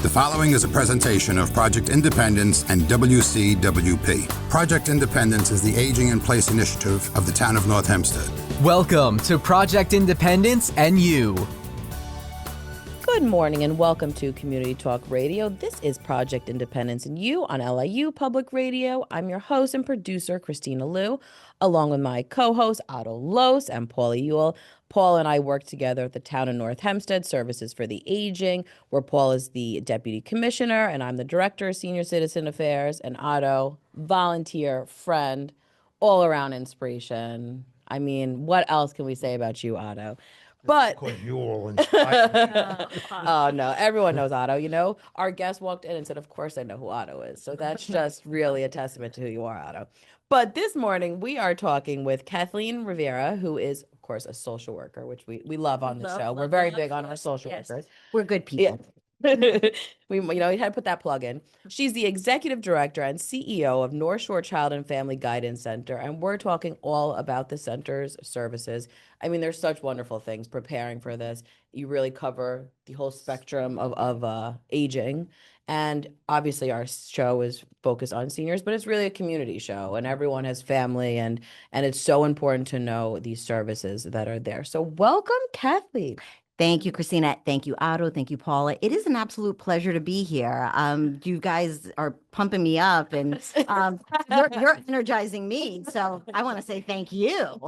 The following is a presentation of Project Independence and WCWP. Project Independence is the Aging in Place initiative of the town of North Hempstead. Welcome to Project Independence and You. Good morning and welcome to Community Talk Radio. This is Project Independence and You on LIU Public Radio. I'm your host and producer, Kristina Liu, along with my co-hosts, Otto Los and Paula Ewell. Paul and I work together at the town of North Hempstead Services for the Aging, where Paul is the Deputy Commissioner and I'm the Director of Senior Citizen Affairs, and Otto, volunteer, friend, all-around inspiration. I mean, what else can we say about you, Otto? But because you all inspired me. Oh no, everyone knows Otto. You know, our guest walked in and said, "Of course I know who Otto is." So that's just really a testament to who you are, Otto. But this morning we are talking with KATHLEEN Rivera, who is, of course, a social worker, which we love on the show. We're very big on our social workers. We're good people. Yeah. We had to put that plug in. She's the executive director and CEO of North Shore Child and Family Guidance Center, and we're talking all about the center's services. I mean, there's such wonderful things preparing for this. You really cover the whole spectrum of aging, and obviously our show is focused on seniors, but it's really a community show, and everyone has family, and it's so important to know these services that are there. So welcome, KATHLEEN. Thank you, Kristina. Thank you, Otto. Thank you, Paula. It is an absolute pleasure to be here. You guys are pumping me up, and you're energizing me. So I want to say thank you.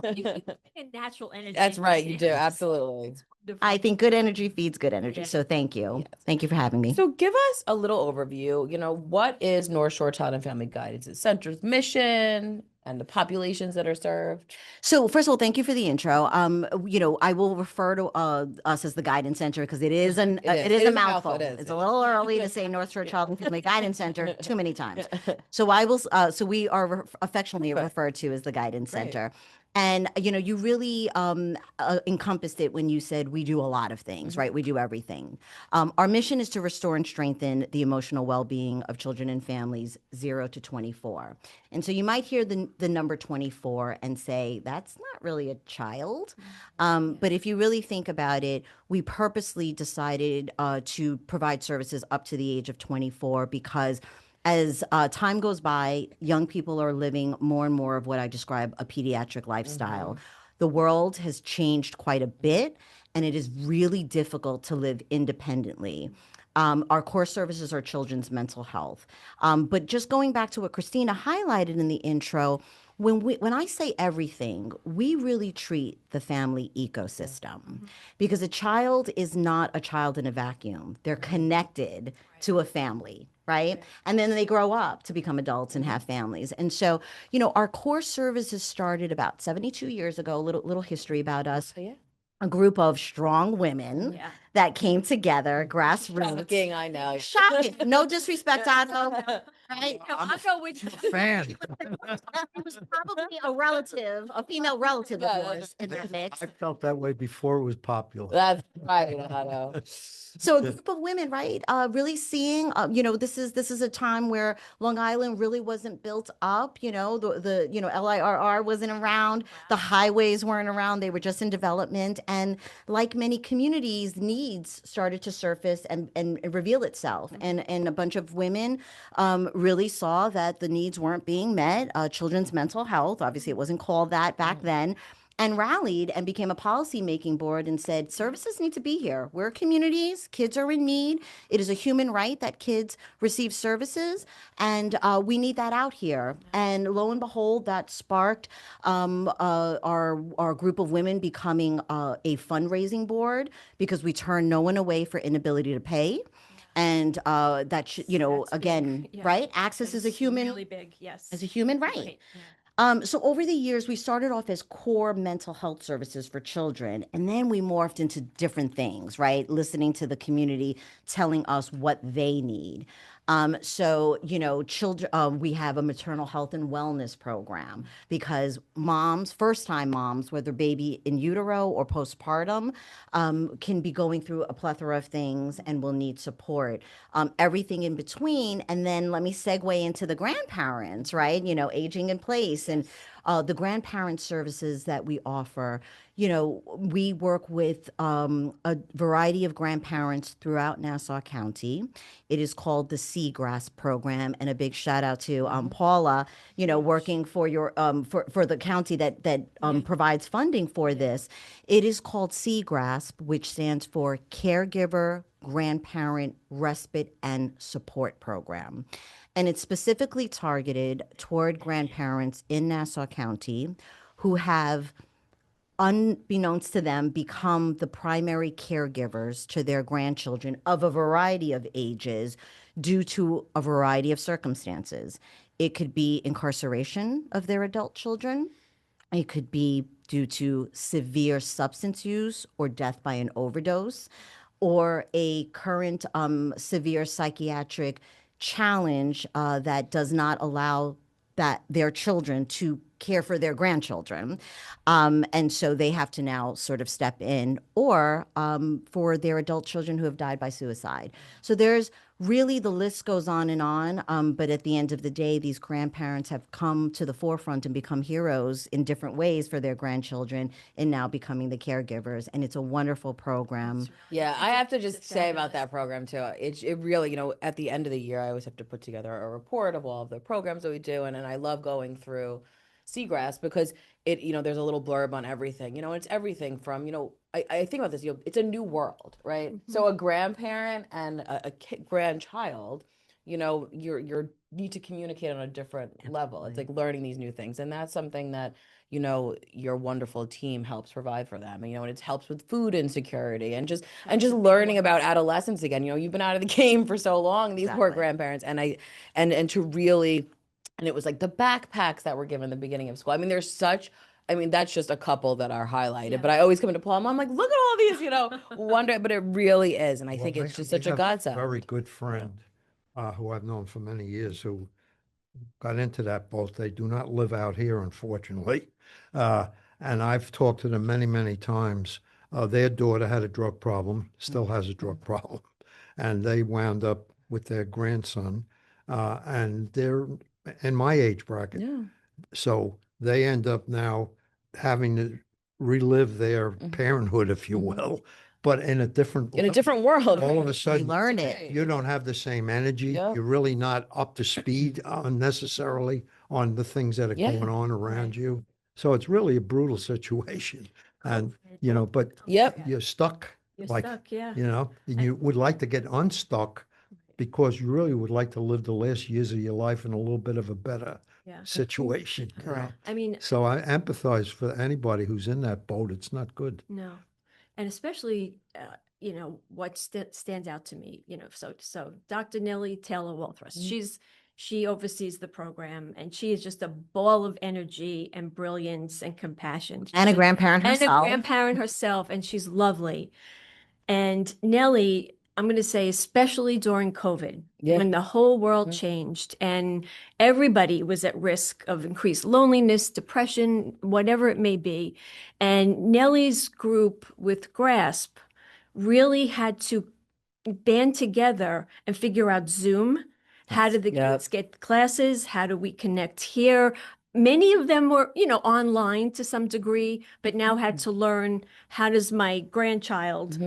Natural energy. That's right, you do, absolutely. I think good energy feeds good energy. So thank you. Yes. Thank you for having me. So give us a little overview. What is North Shore Child and Family Guidance Center's mission and the populations that are served? So first of all, thank you for the intro. I will refer to us as the Guidance Center because it is a mouthful. It's a little early to say North Shore Child and Family Guidance Center too many times. So I will. So we are affectionately referred to as the Guidance Center. And, you really encompassed it when you said we do a lot of things, right? We do everything. Our mission is to restore and strengthen the emotional well-being of children and families 0 to 24. And so you might hear the number 24 and say, that's not really a child. But if you really think about it, we purposely decided to provide services up to the age of 24 because as time goes by, young people are living more and more of what I describe a pediatric lifestyle. Mm-hmm. The world has changed quite a bit, and it is really difficult to live independently. Our core services are children's mental health. But just going back to what Kristina highlighted in the intro, when I say everything, we really treat the family ecosystem because a child is not a child in a vacuum. They're connected to a family, right? And then they grow up to become adults and have families. And so, our core services started about 72 years ago, a little history about us. Oh, yeah. A group of strong women that came together, grassroots. Shocking, I know. Shocking. No disrespect, Otto. Right? I'll go with you. Fan. It was probably a female relative of yours in that mix. I felt that way before it was popular. That's right, Otto. So a group of women, right? Really seeing, this is a time where Long Island really wasn't built up. The LIRR wasn't around. The highways weren't around. They were just in development. And like many communities, needs started to surface and reveal itself. And a bunch of women really saw that the needs weren't being met. Children's mental health, obviously it wasn't called that back then. And rallied and became a policy-making board and said, services need to be here. We're communities, kids are in need. It is a human right that kids receive services, and we need that out here. And lo and behold, that sparked our group of women becoming a fundraising board because we turned no one away for inability to pay. And that should, again, big. right? Access is a human, really big, yes. as a human right. Yeah. So over the years, we started off as core mental health services for children, and then we morphed into different things, right? Listening to the community, telling us what they need. Children, we have a maternal health and wellness program because moms, first-time moms, whether baby in utero or postpartum, can be going through a plethora of things and will need support. Everything in between, and then let me segue into the grandparents, right? Aging in place and The grandparent services that we offer, we work with a variety of grandparents throughout Nassau County. It is called the Seagrass Program, and a big shout out to Paula, working for your for the county that provides funding for this. It is called Seagrass, which stands for Caregiver Grandparent Respite and Support Program. And it's specifically targeted toward grandparents in Nassau County who have, unbeknownst to them, become the primary caregivers to their grandchildren of a variety of ages due to a variety of circumstances. It could be incarceration of their adult children. It could be due to severe substance use or death by an overdose, or a current severe psychiatric challenge that does not allow their children to care for their grandchildren. And so they have to now sort of step in, or for their adult children who have died by suicide. So there's really, the list goes on, but at the end of the day, these grandparents have come to the forefront and become heroes in different ways for their grandchildren, and now becoming the caregivers. And it's a wonderful program. Yeah, I have to just say about that program too. It really, at the end of the year, I always have to put together a report of all of the programs that we do, and I love going through Seagrass because there's a little blurb on everything. It's everything from, I think about this, it's a new world, right? Mm-hmm. So a grandparent and a grandchild, you're need to communicate on a different level. It's like learning these new things, and that's something that your wonderful team helps provide for them. And it helps with food insecurity and just learning about adolescence again. You've been out of the game for so long, these poor grandparents, and to really. And it was like the backpacks that were given at the beginning of school. I mean, that's just a couple that are highlighted. Yeah. But I always come into Paul, I'm like, look at all these, wonder. But it really is, and I think it's just such a godsend. Very good friend who I've known for many years who got into that boat. They do not live out here, unfortunately, and I've talked to them many, many times. Their daughter had a drug problem, still has a drug problem, and they wound up with their grandson, and they're in my age bracket. Yeah. So they end up now having to relive their parenthood, if you will, but in a different world. All of a sudden, you learn it. You don't have the same energy. Yep. You're really not up to speed unnecessarily on the things that are going on around you. So it's really a brutal situation. And, but you're stuck. You're stuck, yeah. And you would like to get unstuck, because you really would like to live the last years of your life in a little bit of a better situation. Correct. I mean, so I empathize for anybody who's in that boat. It's not good. No. And especially, what stands out to me, so Dr. Nellie Taylor Walthrus, she oversees the program, and she is just a ball of energy and brilliance and compassion. And a grandparent herself. And she's lovely. And Nellie, I'm going to say, especially during COVID, when the whole world changed and everybody was at risk of increased loneliness, depression, whatever it may be. And Nellie's group with GRASP really had to band together and figure out Zoom. How did the kids get classes? How do we connect here? Many of them were, online to some degree, but now had to learn, how does my grandchild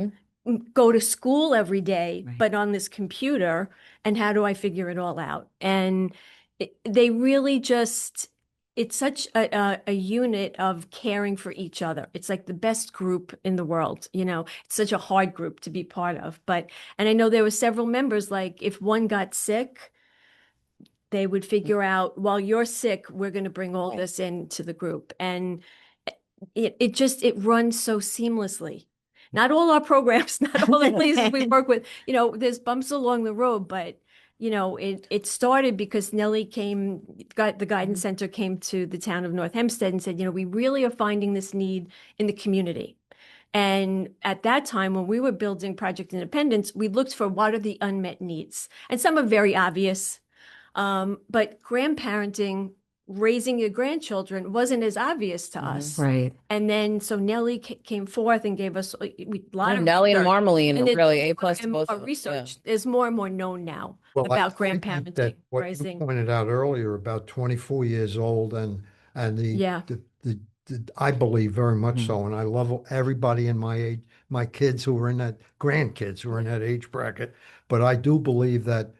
go to school every day, but on this computer, and how do I figure it all out? And they really it's such a unit of caring for each other. It's like the best group in the world. It's such a hard group to be part of. And I know there were several members, like if one got sick, they would figure out, while you're sick, we're going to bring all this into the group. And it runs so seamlessly. Not all our programs, not all the places we work with, there's bumps along the road, but, it started because Nellie the Guidance Center came to the town of North Hempstead and said, we really are finding this need in the community. And at that time, when we were building Project Independence, we looked for what are the unmet needs. And some are very obvious, but grandparenting, raising your grandchildren wasn't as obvious to us. Right. And then so Nellie came forth and gave us a lot of Nellie and Marmalene are really A+ to and both more of them. research. There's more and more known now Well, about I think grandparenting, that what raising. you pointed out earlier, about 24 years old and And Yeah. I believe very much Mhm. so, and I love everybody in my age, my kids who are in that, grandkids who are in that age bracket. But I do believe that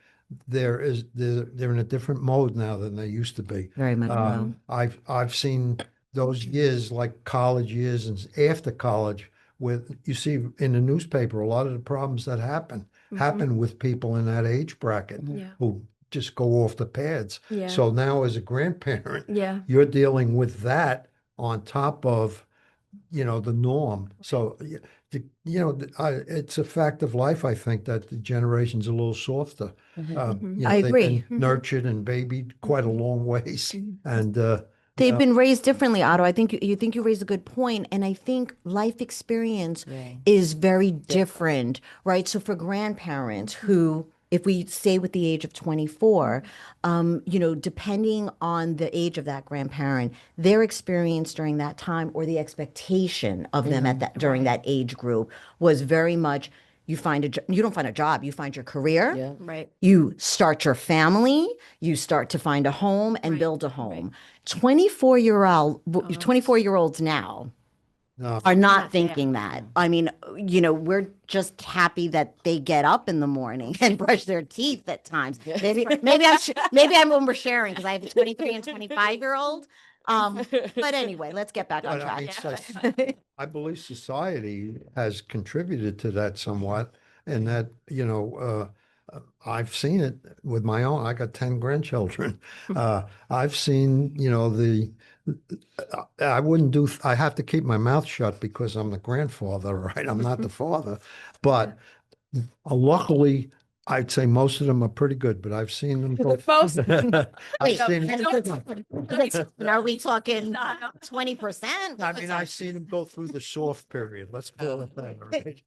they're in a different mode now than they used to be. Very much Uh, so. I've seen those years, like college years and after college, with, you see in the newspaper, a lot of the problems that happen with people in that age bracket Yeah. who just go off the pads. Yeah. So now as a grandparent, Yeah. you're dealing with that on top of, the norm. So, it's a fact of life, I think, that the generation's a little softer. I They've agree. been nurtured and babied quite a long ways. And, They've been raised differently, Otto. I think you think you raised a good point, and I think life experience is very different, right? So for grandparents who, if we stay with the age of 24, depending on the age of that grandparent, their experience during that time or the expectation of them at that during that age group was very much, you don't find a job, you find your career. Yeah. Right. You start your family, you start to find a home and build a home. 24-year-olds now no, are not Not thinking that. I mean, we're just happy that they get up in the morning and brush their teeth at times. Maybe I'm oversharing because I have a 23 and 25-year-old. But anyway, let's get back on but I track. mean, I believe society has contributed to that somewhat, and that, I've seen it with my own. I got 10 grandchildren. I've seen, I have to keep my mouth shut because I'm the grandfather, right? I'm not the father. But luckily, I'd say most of them are pretty good, but I've seen them go. Most. I've seen, Are we talking 20%? I mean, I've seen them go through the soft period. Let's call it that, right?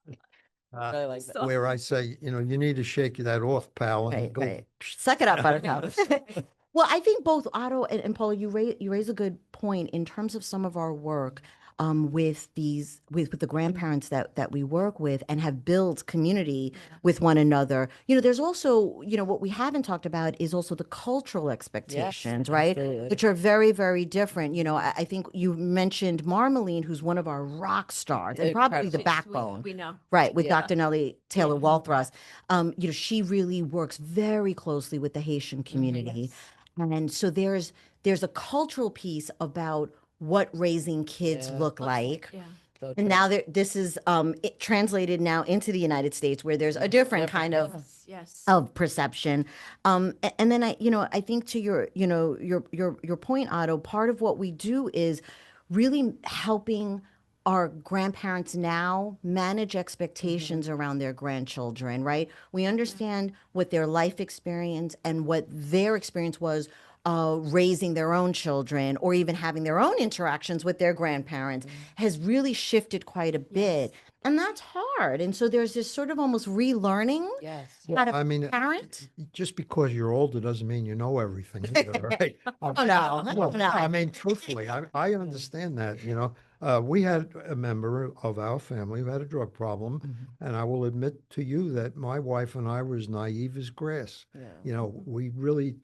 I like that. Where I say, you need to shake that off, pal, and Right, go. right. Suck it up, Buttercup. Well, I think both Otto and Paula, you raise a good point in terms of some of our work with the grandparents that we work with and have built community with one another. There's also, what we haven't talked about is also the cultural expectations, right? absolutely. Which are very, very different. I think you mentioned Marmalene, who's one of our rock stars and probably the backbone. We know. Right, with Yeah. Dr. Nellie Taylor Walthrus. She really works very closely with the Haitian community. And so there's a cultural piece about what raising kids look like. Yeah. So And now this is translated now into the United States, where there's a different kind of Yes. perception. And then I think to your point, Otto, part of what we do is really helping our grandparents now manage expectations around their grandchildren, right? We understand what their life experience and what their experience was raising their own children or even having their own interactions with their grandparents has really shifted quite a bit. And that's hard. And so there's this sort of almost relearning how to I mean, parent. just because you're older doesn't mean you know everything either, right? Oh, no. Well, No. I mean, truthfully, I understand that, we had a member of our family who had a drug problem, and I will admit to you that my wife and I were as naive as grass. We really,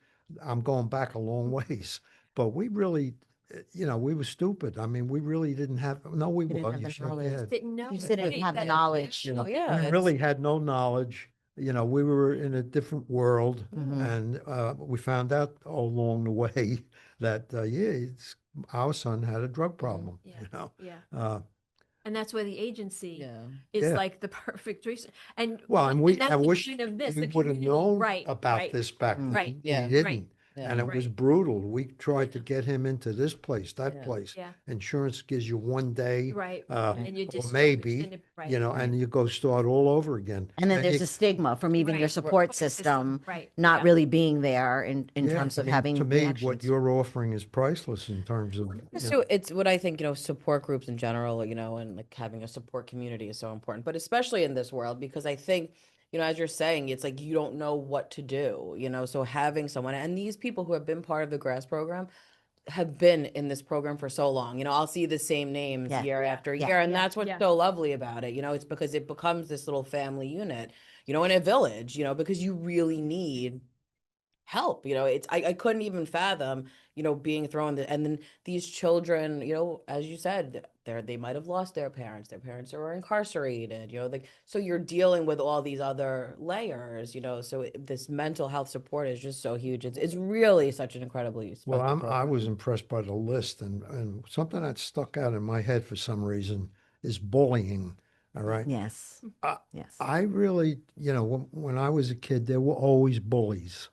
I'm going back a long ways, but we really, we were stupid. I mean, we really didn't have, no, we didn't were, have you the shook your knowledge. head. Didn't know. You didn't have the knowledge. yeah, We it's- really had no knowledge. We were in a different world, Mm-hmm. and we found out along the way that our son had a drug problem. Yeah. And that's why the agency Yeah. is Yeah. like the perfect reason. And Well, and that's I the wish point of this, we the would have community. known Right, about right, this back then. right, Yeah. We didn't. right. Yeah. And it was brutal. We tried to get him into this place, that Yeah. place. Yeah. Insurance gives you one day, Right. And you or discharge, maybe, and it- right, and you go start all over again. And then And there's you- a stigma from even your Right. support system Right. not Yeah. really being there in Yeah, terms I of mean, having to me, what reactions. you're offering is priceless in terms of, So it's what I think, support groups in general, and like having a support community is so important, but especially in this world, because I think, as you're saying, it's like you don't know what to do, so having someone, and these people who have been part of the GRASS program have been in this program for so long, I'll see the same names Yeah. year after Yeah. year, and that's what's Yeah. so lovely about it, it's because it becomes this little family unit, in a village, because you really need help. I couldn't even fathom, being thrown and then these children, as you said, they might have lost their parents are incarcerated, so you're dealing with all these other layers, so this mental health support is just so huge. It's really such an incredibly Well, special I was program. impressed by the list, and something that stuck out in my head for some reason is bullying. All right. Yes. I, Yes. I really, when I was a kid, there were always bullies.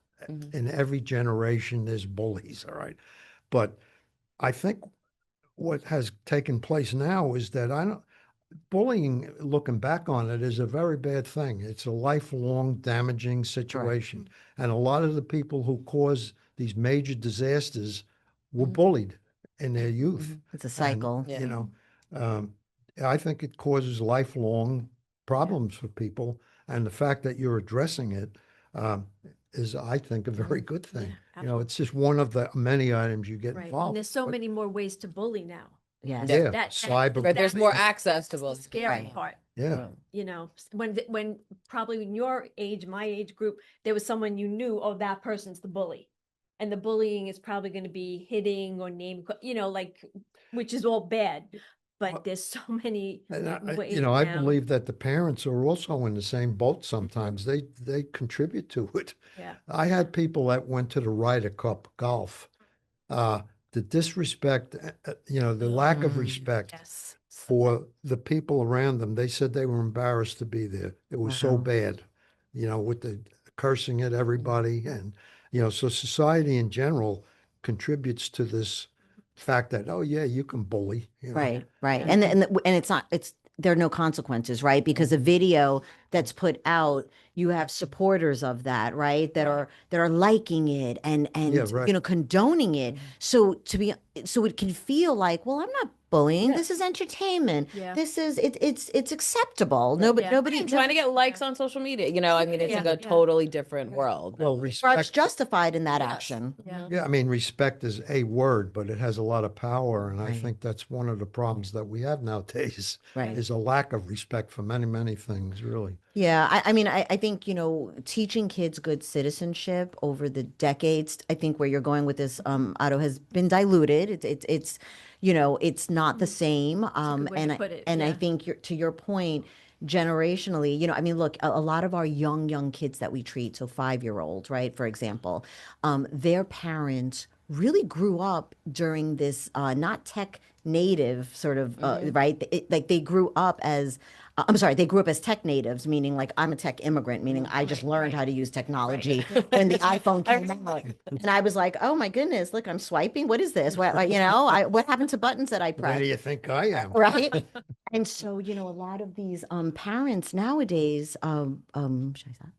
In every generation, there's bullies. All right. But I think what has taken place now is that bullying, looking back on it, is a very bad thing. It's a lifelong damaging situation. And a lot of the people who cause these major disasters were bullied in their youth. It's a cycle. I think it causes lifelong problems for people. And the fact that you're addressing it is, I think, a very good thing. It's just one of the many items you get Right. involved. And there's so many more ways to bully now. Yes. Yeah, That- Right, there's more that's access to the bullying. scary part. Yeah. When probably in your age, my age group, there was someone you knew, oh, that person's the bully. And the bullying is probably going to be hitting or which is all bad. But there's so many ways I now. believe that the parents are also in the same boat sometimes. They contribute to it. Yeah. I had people that went to the Ryder Cup golf. The disrespect, the lack of respect Yes. for the people around them. They said they were embarrassed to be there. It was so bad, with the cursing at everybody. And, so society in general contributes to this fact that, oh yeah, you can bully. Right. And there are no consequences, right? Because a video that's put out, you have supporters of that, right? That are liking it and condoning it. So it can feel like, well, I'm not bullying. This is entertainment. Yeah. This is it's acceptable. Yeah. Nobody Trying to get likes on social media, it's like a totally different world. Well, it's respect. justified in that action. Yeah. Yeah, I mean, respect is a word, but it has a lot of power. And I Right. think that's one of the problems that we have nowadays Right. is a lack of respect for many, many things, really. Yeah, I think, teaching kids good citizenship over the decades, I think where you're going with this, Otto, has been diluted. It's not the same. good way to And put it, I yeah. think to your point, generationally, look, a lot of our young kids that we treat, so 5-year-olds, right, for example, their parents really grew up during this not tech native sort of right, they grew up as they grew up as tech natives, meaning like I'm a tech immigrant, meaning I just learned how to use technology when the iPhone came out. And I was like, oh my goodness, look, I'm swiping. What is this? What happened to buttons that I Where pressed? do you think I am? Right. And so, a lot of these parents nowadays, should I stop?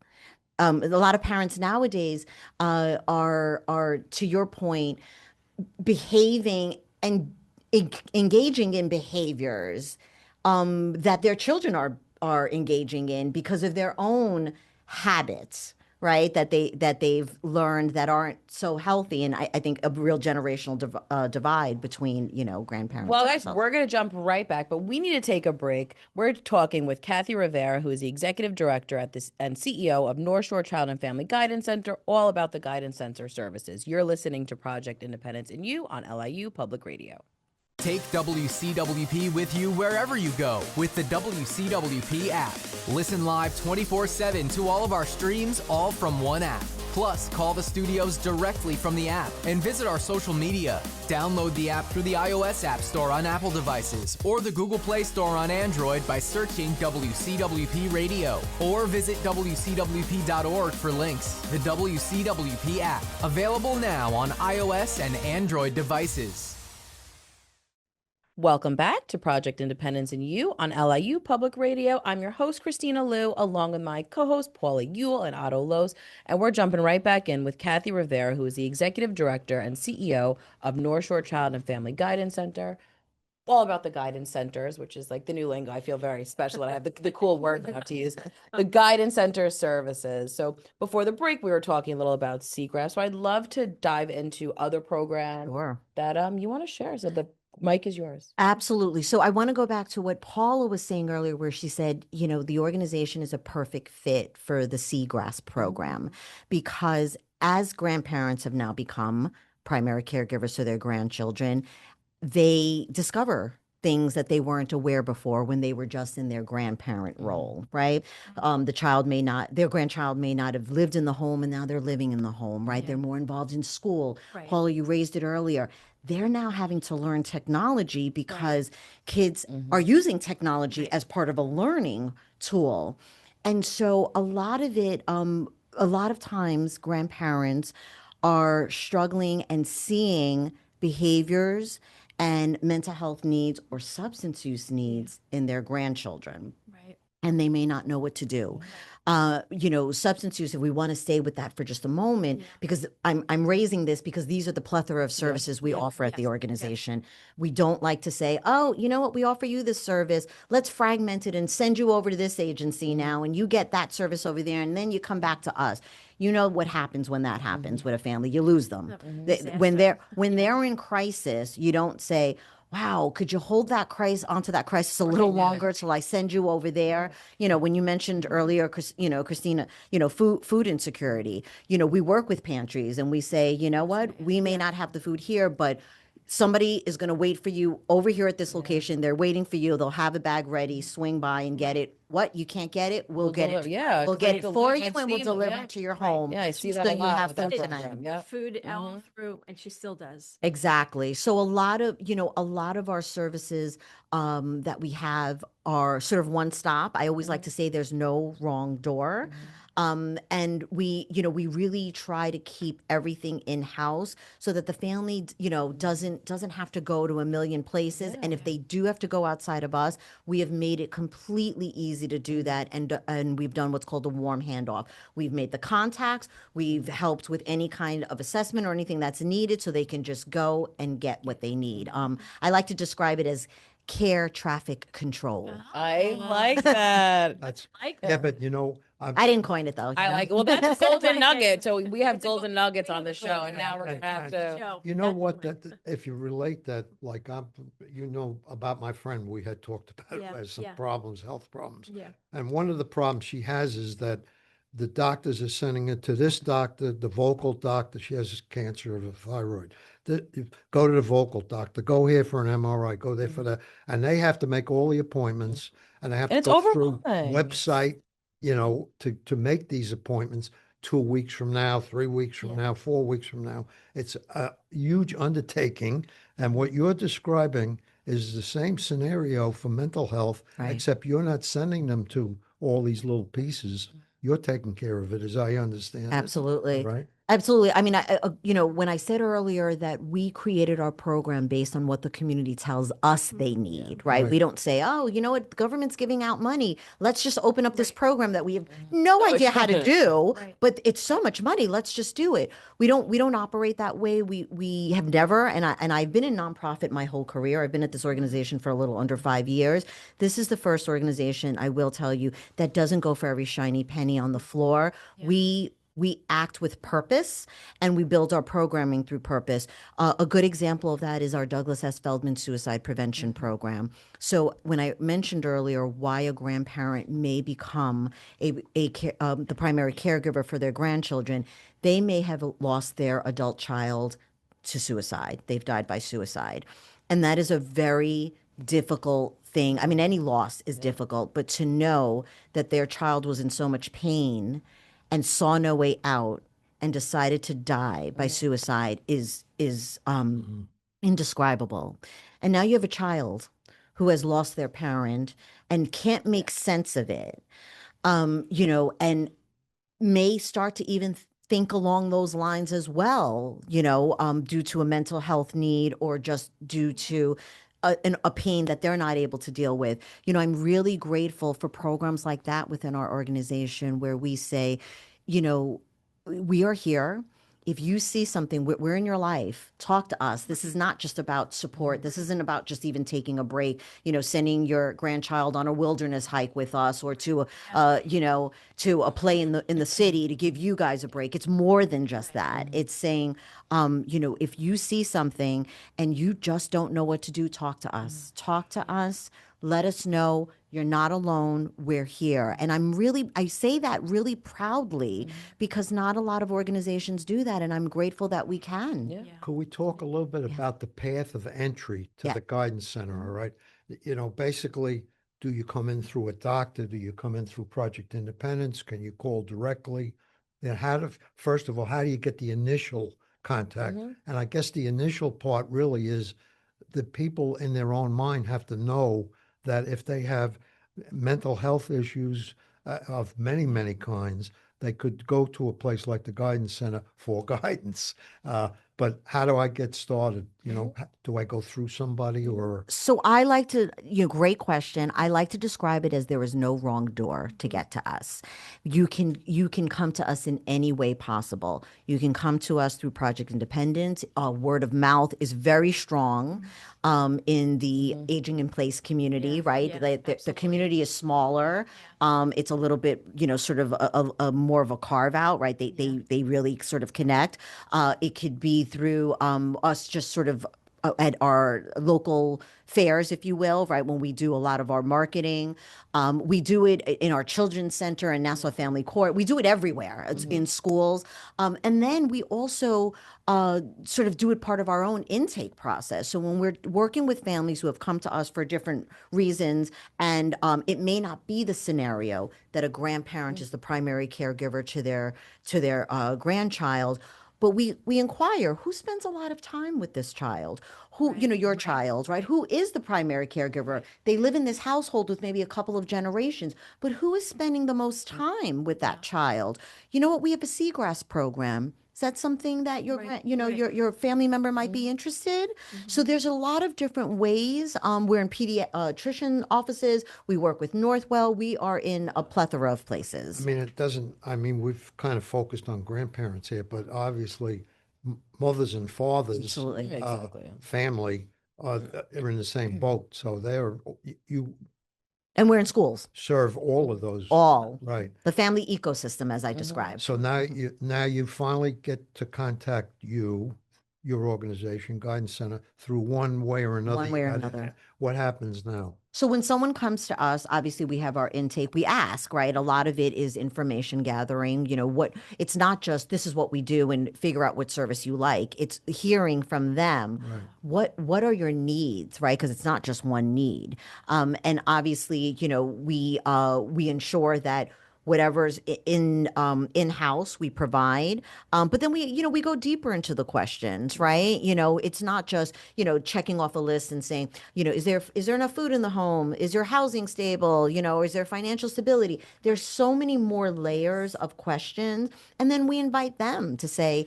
A lot of parents nowadays are, to your point, behaving and engaging in behaviors that their children are engaging in because of their own habits, right? That they've learned that aren't so healthy, and I think a real generational divide between grandparents. Well, guys, we're going to jump right back, but we need to take a break. We're talking with KATHLEEN Rivera, who is the executive director and CEO of North Shore Child and Family Guidance Center, all about the Guidance Center services. You're listening to Project Independence and You on LIU Public Radio. Take WCWP with you wherever you go with the WCWP app. Listen live 24/7 to all of our streams, all from one app. Plus, call the studios directly from the app and visit our social media. Download the app through the iOS App Store on Apple devices or the Google Play Store on Android by searching WCWP Radio, or visit WCWP.org for links. The WCWP app, available now on iOS and Android devices. Welcome back to Project Independence and You on LIU Public Radio. I'm your host, Kristina Liu, along with my co-host, Paula Ewell and Otto Loos. And we're jumping right back in with KATHLEEN Rivera, who is the executive director and CEO of North Shore Child and Family Guidance Center. All about the guidance centers, which is like the new lingo. I feel very special that I have the cool word now to use. The guidance center services. So before the break, we were talking a little about Seagrass. So I'd love to dive into other programs that you want to share. So the mic is yours. Absolutely. So I want to go back to what Paula was saying earlier, where she said, the organization is a perfect fit for the Seagrass program because as grandparents have now become primary caregivers for their grandchildren, they discover things that they weren't aware before when they were just in their grandparent role, right? Their grandchild may not have lived in the home, and now they're living in the home, right? They're more involved in school. Right. Paula, you raised it earlier. They're now having to learn technology because kids are using technology as part of a learning tool. And so a lot of times grandparents are struggling and seeing behaviors and mental health needs or substance use needs in their grandchildren, Right. and they may not know what to do. Substance use, if we want to stay with that for just a moment, because I'm raising this because these are the plethora of services we offer at the organization. We don't like to say, oh, you know what, we offer you this service. Let's fragment it and send you over to this agency now, and you get that service over there, and then you come back to us. You know what happens when that happens with a family. You lose them. When they're in crisis, you don't say, wow, could you hold that onto that crisis a little longer till I send you over there? When you mentioned earlier, Kristina, food insecurity, we work with pantries and we say, you know what, we may not have the food here, but somebody is going to wait for you over here at this location. They're waiting for you. They'll have a bag ready, swing by and get it. What? You can't get it? We'll get it. Yeah. We'll get it for you and we'll deliver it to your home. Yeah, I see that so a you lot have with that food program. tonight. Yeah. Food all through, and she still does. Exactly. So a lot of our services that we have are sort of one stop. I always like to say there's no wrong door. And we really try to keep everything in-house so that the family, doesn't have to go to a million places. And if they do have to go outside of us, we have made it completely easy to do that. And we've done what's called a warm handoff. We've made the contacts. We've helped with any kind of assessment or anything that's needed so they can just go and get what they need. I like to describe it as care traffic control. I like that. That's, Like yeah, but I didn't coin it though. well, that's a golden like nugget. it. So we have It's a golden nuggets on the beautiful show, and now we're and- gonna have and- to. Joe, you know what, excellent. that if you relate that, like about my friend, we had talked about Yeah, has some yeah. problems, health problems. Yeah. And one of the problems she has is that the doctors are sending it to this doctor, the vocal doctor. She has cancer of the thyroid. Go to the vocal doctor, go here for an MRI, go there for that. And they have to make all the appointments, and they have And to it's go through overwhelming. website, to make these appointments 2 weeks from now, 3 weeks from now, 4 weeks from now. It's a huge undertaking. And what you're describing is the same scenario for mental health, Right. except you're not sending them to all these little pieces. You're taking care of it, as I understand it. Absolutely. Right? Absolutely. I mean, when I said earlier that we created our program based on what the community tells us they need, right? Right. We don't say, oh, you know what, the government's giving out money. Let's just open up this program that we have no idea how to do, Right. but it's so much money. Let's just do it. We don't operate that way. We have never, and I've been in nonprofit my whole career. I've been at this organization for a little under 5 years. This is the first organization, I will tell you, that doesn't go for every shiny penny on the floor. We act with purpose, and we build our programming through purpose. A good example of that is our Douglas S. Feldman Suicide Prevention Program. So when I mentioned earlier why a grandparent may become the primary caregiver for their grandchildren, they may have lost their adult child to suicide. They've died by suicide. And that is a very difficult thing. I mean, any loss is difficult, but to know that their child was in so much pain and saw no way out and decided to die by suicide is indescribable. And now you have a child who has lost their parent and can't make sense of it, and may start to even think along those lines as well, due to a mental health need or just due to a pain that they're not able to deal with. I'm really grateful for programs like that within our organization where we say, we are here. If you see something, we're in your life, talk to us. This is not just about support. This isn't about just even taking a break, sending your grandchild on a wilderness hike with us or to a play in the city to give you guys a break. It's more than just that. It's saying, if you see something and you just don't know what to do, talk to us. Talk to us. let us know. You're not alone. We're here. And I say that really proudly because not a lot of organizations do that. And I'm grateful that we can. Yeah. Could we talk a little bit about the path of entry to Yeah. the guidance center? All right. Basically, do you come in through a doctor? Do you come in through Project Independence? Can you call directly? Then first of all, how do you get the initial contact? And I guess the initial part really is the people in their own mind have to know that if they have mental health issues of many, many kinds, they could go to a place like the Guidance Center for guidance. But how do I get started? Do I go through somebody or? So I like to, great question. I like to describe it as there is no wrong door to get to us. You can come to us in any way possible. You can come to us through Project Independence. Word of mouth is very strong in the aging in place community, right? The community is smaller. It's a little bit, sort of a more of a carve out, right? They really sort of connect. It could be through us just sort of at our local fairs, if you will, right? When we do a lot of our marketing, we do it in our children's center and Nassau Family Court. We do it everywhere. It's in schools. And then we also sort of do it part of our own intake process. So when we're working with families who have come to us for different reasons, and it may not be the scenario that a grandparent is the primary caregiver to their grandchild, but we inquire who spends a lot of time with this child, who, your child, right? Who is the primary caregiver? They live in this household with maybe a couple of generations, but who is spending the most time with that child? You know what? We have a seagrass program. Is that something that your family member might be interested? So there's a lot of different ways. We're in pediatrician offices. We work with Northwell. We are in a plethora of places. We've kind of focused on grandparents here, but obviously mothers and fathers, Absolutely. Exactly. family are in the same boat. So you And we're in schools. serve all of those. All. Right. The family ecosystem, as I described. So now you finally get to contact your organization, Guidance Center, through one way or another. One way or another. What happens now? So when someone comes to us, obviously we have our intake. We ask, right? A lot of it is information gathering. It's not just this is what we do and figure out what service you like. It's hearing from them. Right. What are your needs, right? Because it's not just one need. And obviously, we ensure that whatever's in-house we provide, but then we go deeper into the questions, right? It's not just checking off a list and saying, is there enough food in the home? Is your housing stable? Is there financial stability? There's so many more layers of questions, and then we invite them to say,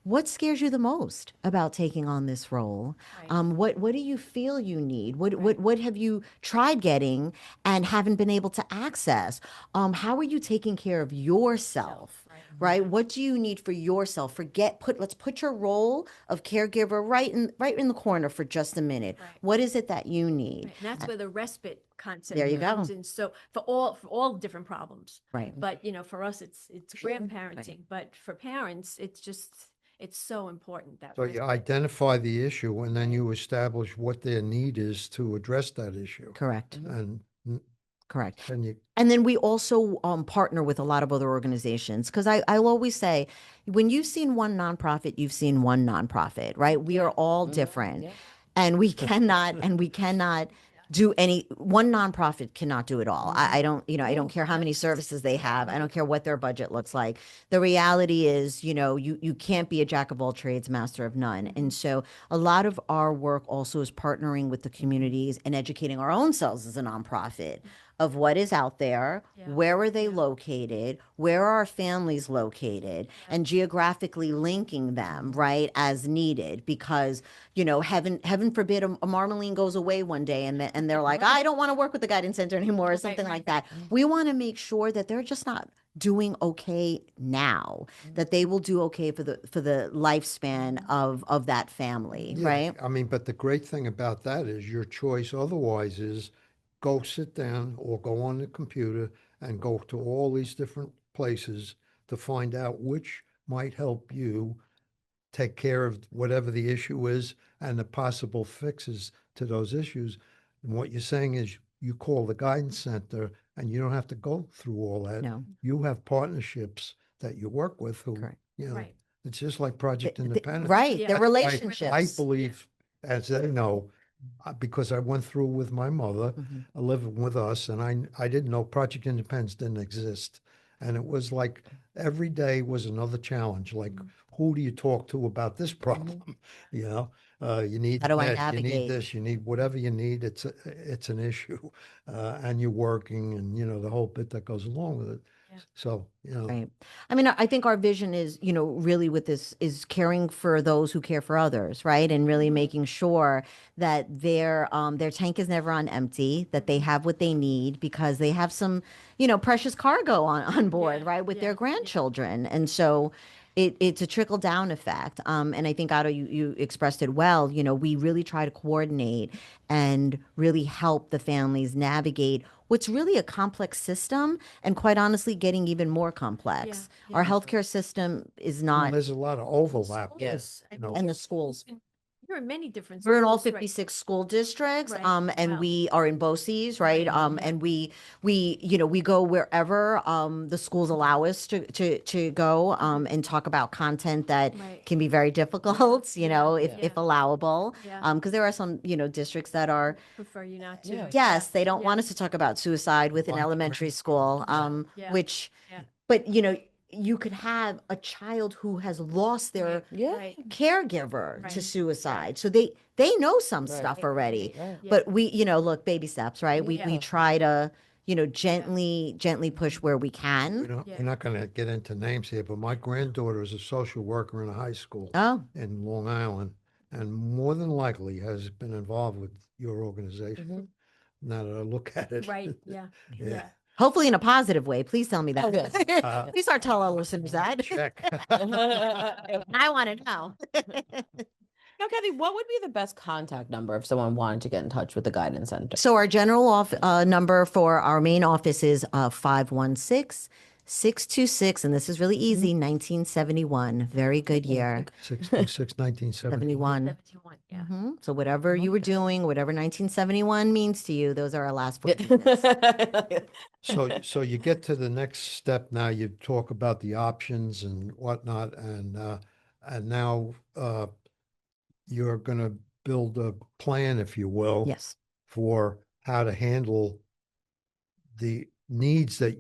what scares you the most about taking on this role? What do you feel you need? What have you tried getting and haven't been able to access? How are you taking care of yourself? Right? What do you need for yourself? Let's put your role of caregiver right in the corner for just a minute. Right. What is it that you need? Right. And that's where the respite concept There you comes go. in. So for all different problems. Right. But for us it's grandparenting. But for parents, it's so important that So you identify the issue and then you establish what their need is to address that issue. Correct. And Correct. and And then we also partner with a lot of other organizations because I'll always say, when you've seen one nonprofit, you've seen one nonprofit, right? We are all different, and we cannot do one nonprofit cannot do it all. I don't care how many services they have. I don't care what their budget looks like. The reality is, you can't be a jack of all trades, master of none. And so a lot of our work also is partnering with the communities and educating our own selves as a nonprofit of what is out there, where are they located, where are our families located, and geographically linking them, right, as needed. Because, heaven forbid a Marmalene goes away one day and they're like, I don't want to work with the Guidance Center anymore, or something like that. We want to make sure that they're just not doing okay now, that they will do okay for the lifespan of that family, right? But the great thing about that is your choice otherwise is go sit down or go on the computer and go to all these different places to find out which might help you take care of whatever the issue is and the possible fixes to those issues. And what you're saying is you call the guidance center and you don't have to go through all that. No. You have partnerships that you work with who, Correct. you know, Right. it's just like Project Independence. Right, Yeah. their I- relationships. I believe, as they know, because I went through with my mother, living with us, and I didn't know Project Independence didn't exist. And it was like every day was another challenge. Like, who do you talk to about this problem? You know, you need How do I this, you need navigate? this, you need whatever you need. It's an issue, and you're working, and you know the whole bit that goes along with it. Yeah. So you know, Right. I mean, I think our vision is, really with this is caring for those who care for others, right? And really making sure that their tank is never on empty, that they have what they need because they have some, precious cargo on board, Yeah, right, with yeah, their yeah. grandchildren. And so it's a trickle down effect. And I think, Otto, you expressed it well. We really try to coordinate and really help the families navigate what's really a complex system and quite honestly getting even more complex. Yeah, Our yeah. healthcare system is well, not, there's a lot of overlap. Yes. You know, and the schools. You're in many different We're in all schools, right. 56 school districts, Right. and Wow. we are in BOCES, right? Right, yeah. And we go wherever the schools allow us to go and talk about content that Right. can be very difficult, if Yeah. allowable. Yeah. Because there are some districts that are, Prefer you not to. Yeah. yes, they don't Yeah. want us to talk about suicide within Like elementary school, Yeah. which, Yeah. but you could have a child who has lost their Yeah. Right. caregiver to Right. suicide. So they know some Right. stuff already. Right. Yeah. But we, look, baby steps, right? We Yeah. try to, gently push where we can. we're not going to get into names here, but my granddaughter is a social worker in a high school Oh, in Long Island, and more than likely has been involved with your organization. Now that I look at it. Right. Yeah. Yeah. hopefully in a positive way. Please tell me that. Oh, yes. Please start telling our listeners that. Check. I want to know. Now, Kathy, what would be the best contact number if someone wanted to get in touch with the guidance center? So our general number for our main office is 516-626, and this is really easy, 1971. Very good year. 1971. 71. 71. Yeah. So whatever you were doing, whatever 1971 means to you, those are our last 4 digits. So you get to the next step now, you talk about the options and whatnot, and now you're going to build a plan, if you will, Yes. for how to handle the needs that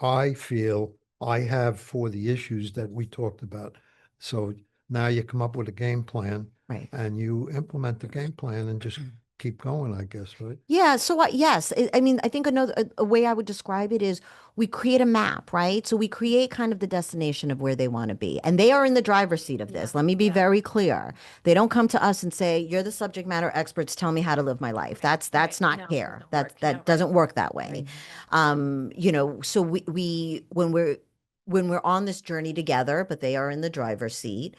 I feel I have for the issues that we talked about. So now you come up with a game plan, Right. and you implement the game plan and just keep going, I guess, right? Yeah. So yes, I mean, I think a way I would describe it is we create a map, right? So we create kind of the destination of where they want to be, and they are in the driver's seat of this. Let me be very clear. They don't come to us and say, "You're the subject matter experts. Tell me how to live my life." That's Right. not No, care. doesn't That work. Yeah, right. doesn't work that way. So we when we're on this journey together, but they are in the driver's seat,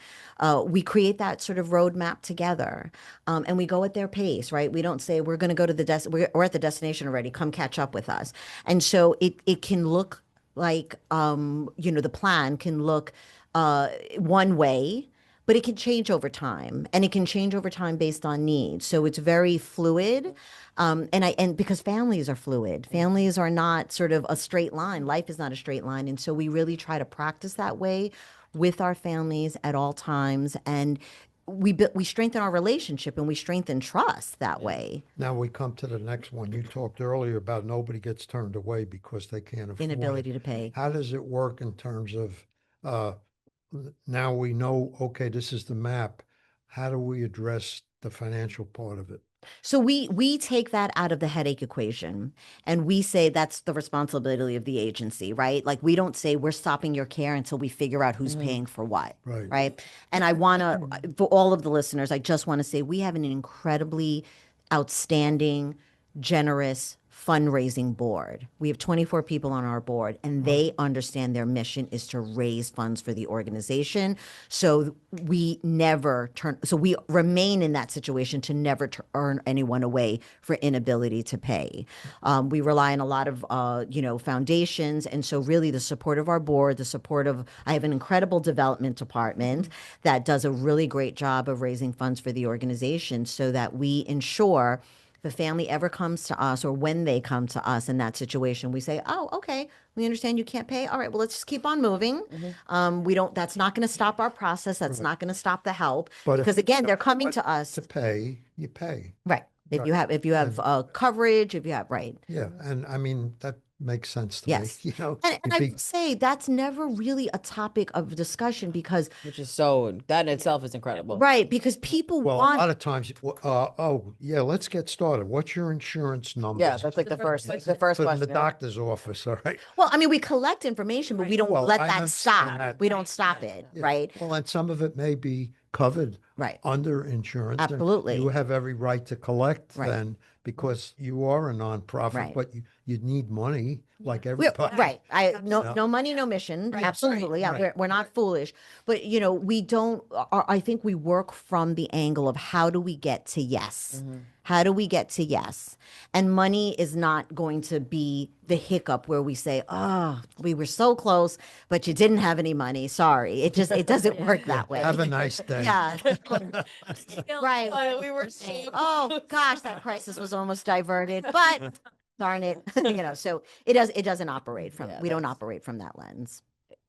we create that sort of roadmap together, and we go at their pace, right? We don't say we're going to go to we're at the destination already. Come catch up with us. And so it can look like the plan can look one way, but it can change over time, and it can change over time based on needs. So it's very fluid. And because families are fluid, families are not sort of a straight line. Life is not a straight line. And so we really try to practice that way with our families at all times. And we strengthen our relationship and we strengthen trust that way. Now we come to the next one. You talked earlier about nobody gets turned away because they can't afford Inability it. to pay. How does it work in terms of, now we know, okay, this is the map. How do we address the financial part of it? So we take that out of the headache equation, and we say that's the responsibility of the agency, right? Like we don't say we're stopping your care until we figure out who's paying for what, Right. right? And I want to, for all of the listeners, I just want to say we have an incredibly outstanding, generous fundraising board. We have 24 people on our board, and they understand their mission is to raise funds for the organization. So we remain in that situation to never turn anyone away for inability to pay. We rely on a lot of, foundations. And so really the support of our board, I have an incredible development department that does a really great job of raising funds for the organization so that we ensure if a family ever comes to us, or when they come to us in that situation, we say, oh, okay, we understand you can't pay. All right, well, let's just keep on moving. That's not going to stop our process. That's not going to stop the help. But because again, they're coming to us. To pay, you pay. Right. If you have coverage, if you have, right. Yeah. And I mean, that makes sense to Yes. me, And I would say that's never really a topic of discussion because. Which is that in itself is incredible. Right. Because people Well, want. a lot of times, yeah, let's get started. What's your insurance number? Yeah, that's like the first From question. the doctor's office, all right? Well, I mean, we collect information, but we don't Well, let I that understand stop. that. We don't stop it, Yeah. right? Well, and some of it may be covered Right. under insurance. and Absolutely. You have every right to collect Right. then because you are a nonprofit, Right. but you need money like everybody. Right. No money, no mission. Absolutely. Yeah, we're not foolish, but we don't. I think we work from the angle of how do we get to yes. How do we get to yes? And money is not going to be the hiccup where we say, oh, we were so close, but you didn't have any money. Sorry. It doesn't work that way. Have a nice day. Yeah. Right. We were Oh gosh, that crisis was almost diverted, but darn it, so it doesn't operate from, we don't operate from that lens.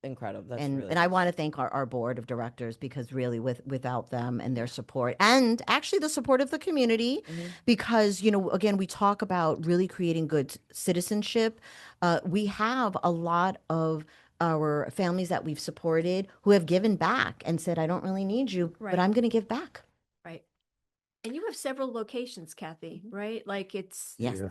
incredible. That's And really and I want to thank our board of directors because really without them and their support and actually the support of the community, because, again, we talk about really creating good citizenship. We have a lot of our families that we've supported who have given back and said, I don't really need you, Right. but I'm going to give back. Right. And you have several locations, Kathy, right? Like it's. Yes. Yeah,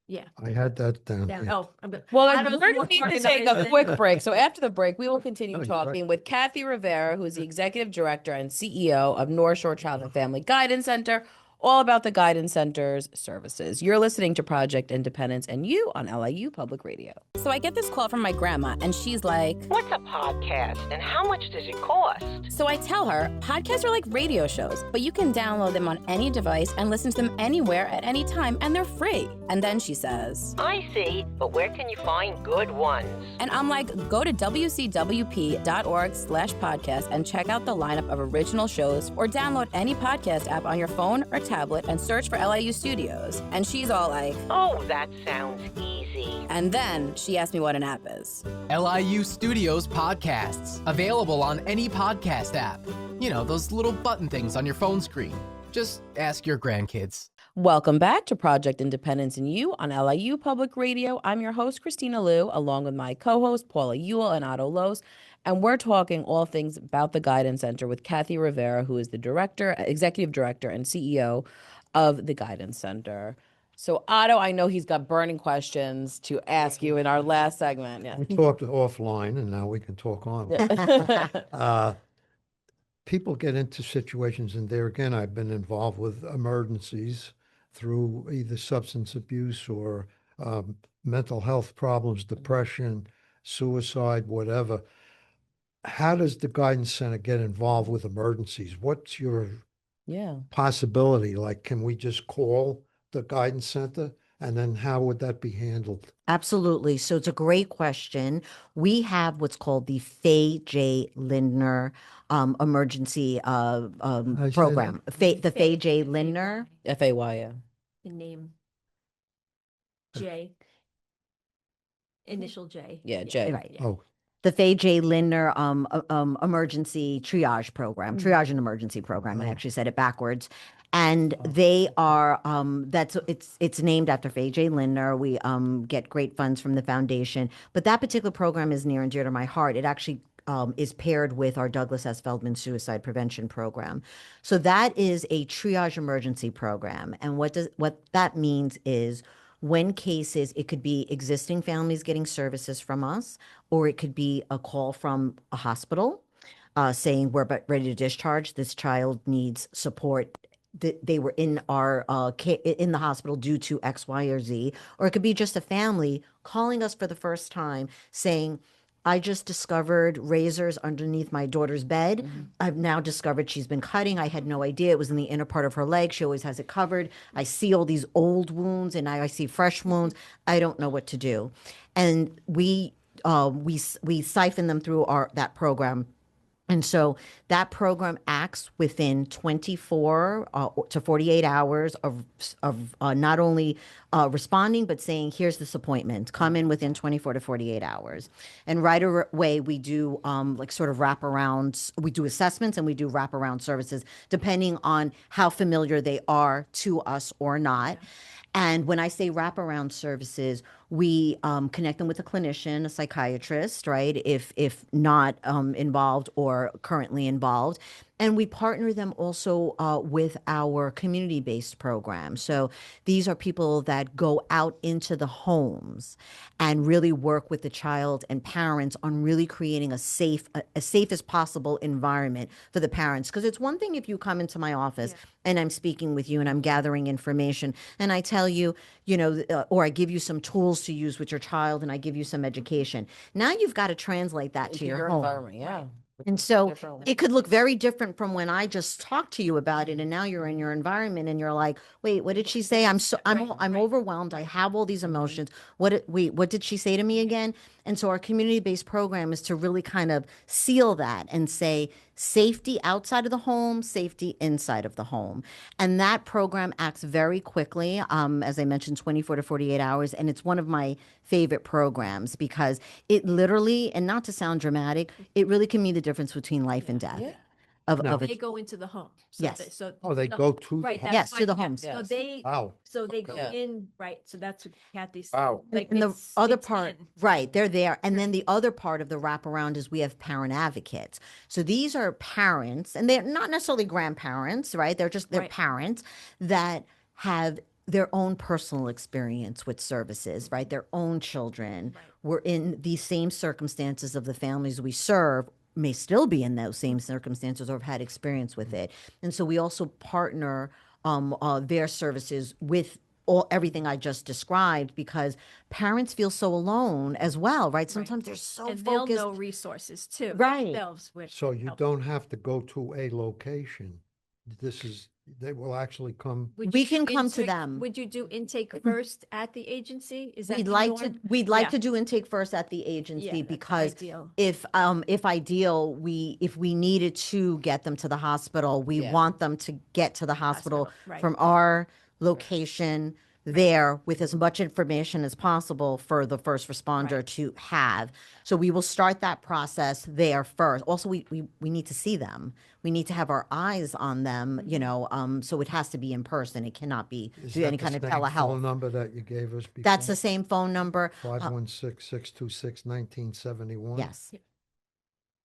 Yeah. I had that down. Down. here. Oh, I'm. Well, I don't know we're if going to you need to want take a quick break. So after the break, we will continue No, you're right. talking with Kathy Rivera, who is the Executive Director and CEO of North Shore Child and Family Guidance Center, all about the Guidance Center's services. You're listening to Project Independence and you on LIU Public Radio. So I get this call from my grandma, and she's like, What's a podcast and how much does it cost? So I tell her, podcasts are like radio shows, but you can download them on any device and listen to them anywhere at any time, and they're free. And then she says, I see, but where can you find good ones? and I'm like, go to wcwp.org/podcast and check out the lineup of original shows, or download any podcast app on your phone or tablet and search for LIU Studios. And she's all like, Oh, that sounds easy. and then she asked me what an app is. LIU Studios podcasts, available on any podcast app. Those little button things on your phone screen. Just ask your grandkids. Welcome back to Project Independence and You on LIU Public Radio. I'm your host, Kristina Liu, along with my co-host, Paula Ewell and Otto Los. And we're talking all things about the Guidance Center with Kathy Rivera, who is the executive director and CEO of the Guidance Center. So Otto, I know he's got burning questions to ask you in our last segment. Yeah. We talked offline and now we can talk on. People get into situations, and there again, I've been involved with emergencies through either substance abuse or mental health problems, depression, suicide, whatever. How does the Guidance Center get involved with emergencies? What's your possibility? Like, can we just call the Guidance Center? And then how would that be handled? Absolutely. So it's a great question. We have what's called the Faye J. Lindner emergency program. The Faye J. Lindner. FAY, yeah. The name. J. Initial J. Yeah, J. Right. Oh, The Faye J. Lindner emergency triage program, triage and emergency program. I actually said it backwards. And they are, it's named after Faye J. Lindner. We get great funds from the foundation. But that particular program is near and dear to my heart. It actually is paired with our Douglas S. Feldman suicide prevention program. So that is a triage emergency program. And what that means is when cases, it could be existing families getting services from us, or it could be a call from a hospital saying we're about ready to discharge. This child needs support. They were in our in the hospital due to X, Y, or Z, or it could be just a family calling us for the first time saying, I just discovered razors underneath my daughter's bed. I've now discovered she's been cutting. I had no idea it was in the inner part of her leg. She always has it covered. I see all these old wounds and now I see fresh wounds. I don't know what to do. And we siphon them through that program And so that program acts within 24 to 48 hours of not only responding, but saying, here's this appointment, come in within 24 to 48 hours. And right away, we do like sort of wraparounds, we do assessments and we do wraparound services, depending on how familiar they are to us or not. And when I say wraparound services, we connect them with a clinician, a psychiatrist, right? If not involved or currently involved. And we partner them also with our community-based program. So these are people that go out into the homes and really work with the child and parents on really creating a safe as possible environment for the parents. Because it's one thing if you come into my office and I'm speaking with you and I'm gathering information and I tell you, or I give you some tools to use with your child and I give you some education. Now you've got to translate that to your home. environment. Yeah. And so it could look very different from when I just talked to you about it, and now you're in your environment and you're like, wait, what did she say? I'm overwhelmed. I have all these emotions. What did she say to me again? And so our community-based program is to really kind of seal that and say safety outside of the home, safety inside of the home. And that program acts very quickly, as I mentioned, 24 to 48 hours. And it's one of my favorite programs because it literally, and not to sound dramatic, it really can mean the difference between life and death. They go into the home. So Yes. They go to right. the That's Yes, why- to the homes. So they Wow. they go Yeah. in, right? So that's what Kathy's Wow. like. And the it's- other it's part, in. right, they're there. And then the other part of the wraparound is we have parent advocates. So these are parents, and they're not necessarily grandparents, right? They're Right. parents that have their own personal experience with services, right? Their own children were in these same circumstances of the families we serve, may still be in those same circumstances or have had experience with it. And so we also partner their services with everything I just described because parents feel so alone as well, right? Sometimes they're so And they'll focused. know resources too. Right. Themselves with So you help. don't have to go to a location. They will actually come. Would We you can come to intake- them. Would you do intake first at the agency? Is that We'd the like norm? we'd like Yeah. to do intake first at the agency Yeah, that's because ideal. if ideal, if we needed to get them to the hospital, we Yeah. want them to get to the hospital right. from our location there with as much information as possible for the first responder to have. So we will start that process there first. Also, we need to see them. We need to have our eyes on them, so it has to be in person. It cannot be Is through that any the kind of same phone telehealth. number that you gave us before? That's the same phone number. 516-626-1971? Yes.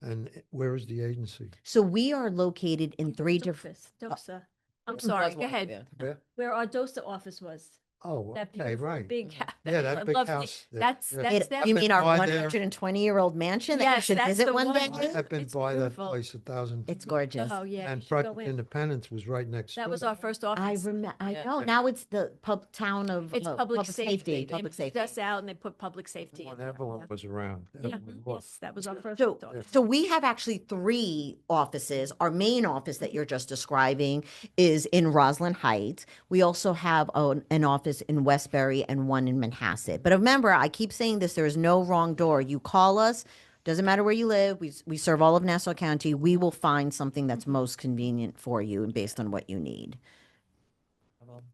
And where is the agency? So we are located in three different. Dosa. I'm sorry, go ahead. Yeah. Where? Where our Dosa office was. Oh, That okay, beautiful right. big house. Yeah, that big lovely- house there. That's, Yeah. that's them. You mean our by there. 120-year-old mansion that you Yes, should that's visit the one one. day? I've been It's by that beautiful. place 1,000. It's gorgeous. Oh, yeah. And you should go Project in. Independence was right next door. That was our first office. I Yeah. know. Now it's the town of It's public safety. They Public moved safety. us out and they put public safety. in When there. Evelyn was around. Yeah, Evelyn was. yes, that was our first So, office. so we have actually three offices. Our main office that you're just describing is in Roslyn Heights. We also have an office in Westbury and one in Manhasset. But remember, I keep saying this, there is no wrong door. You call us, doesn't matter where you live. We serve all of Nassau County. We will find something that's most convenient for you and based on what you need.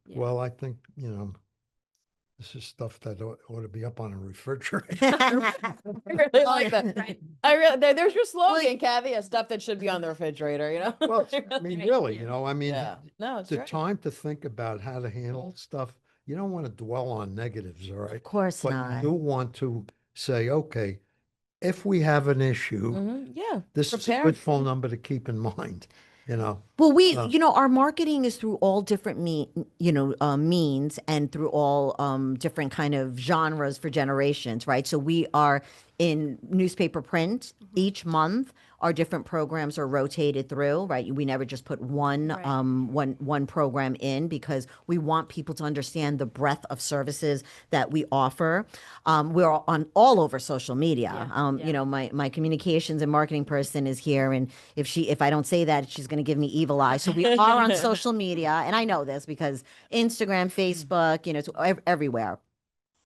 Yeah. Well, I think, this is stuff that ought to be up on a refrigerator. I really like that. There's your slogan, Kathy, stuff that should be on the refrigerator, Well, I mean, really, Yeah. No, it's the great. time to think about how to handle stuff, you don't want to dwell on negatives, all right? Of course But not. you do want to say, okay, if we have an issue, Yeah. this is a Prepare. good phone number to keep in mind, Well, we, Uh, our marketing is through all different means and through all different kind of genres for generations, right? So we are in newspaper print each month. Our different programs are rotated through, right? We never just put one Right. one program in because we want people to understand the breadth of services that we offer. We're on all over social media. Yeah. My communications and marketing person is here, and if I don't say that, she's going to give me evil eye. So we are on social media, and I know this because Instagram, Facebook, it's everywhere.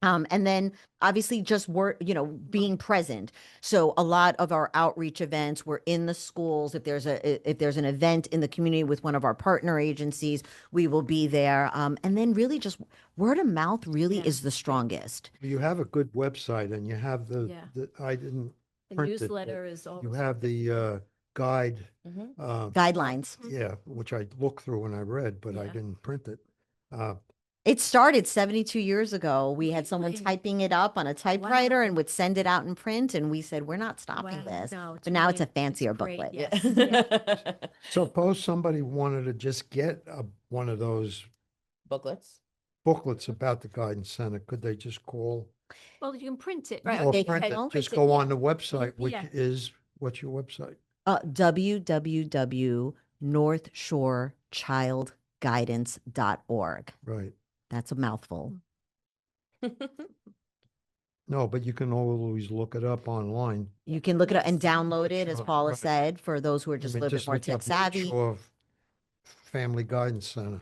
And then obviously just work, being present. So a lot of our outreach events were in the schools. If there's an event in the community with one of our partner agencies, we will be there. And then really just word of mouth really is the strongest. You have a good website, and you have Yeah. I didn't The print it, but newsletter is you always. have the guide, Guidelines. which I looked through and I read, but I Yeah. didn't print it. It started 72 years ago. We had someone Really? typing it up on a typewriter and would send it out in print. And we said, we're not stopping Wow. this. No, it's But now it's a really- fancier great, booklet. yes. Yeah. Suppose somebody wanted to just get one of those Booklets. booklets about the guidance center. Could they just call Well, you can print it, Yeah, right? or they print can it? print Just it, go yeah. on the website, which Yeah. is, what's your website? www.northshorechildguidance.org. Right. That's a mouthful. No, but you can always look it up online. You can look it up and download it, as Sure, Paula right. said, for those who are just a little bit Just more look tech up savvy. Shore Family Guidance Center.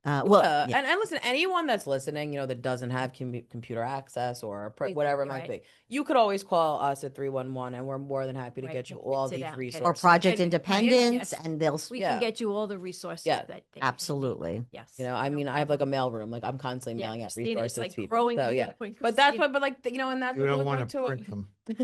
Well, Yeah. And listen, anyone that's listening, that doesn't have computer access or whatever it might Right. be, you could always call us at 311, and we're more than happy to Right, get you to all print it these out, get it. resources. or Project And- Independence, yes. and they'll, We Yeah. can get you all the resources Yeah. that they. absolutely. Yes. I mean, I have like a mailroom, like I'm constantly Yeah, mailing out Christina, resources it's like to people. growing So and yeah, growing, but that's Christina. what, but like, and that's You what don't goes want back to to print them. It's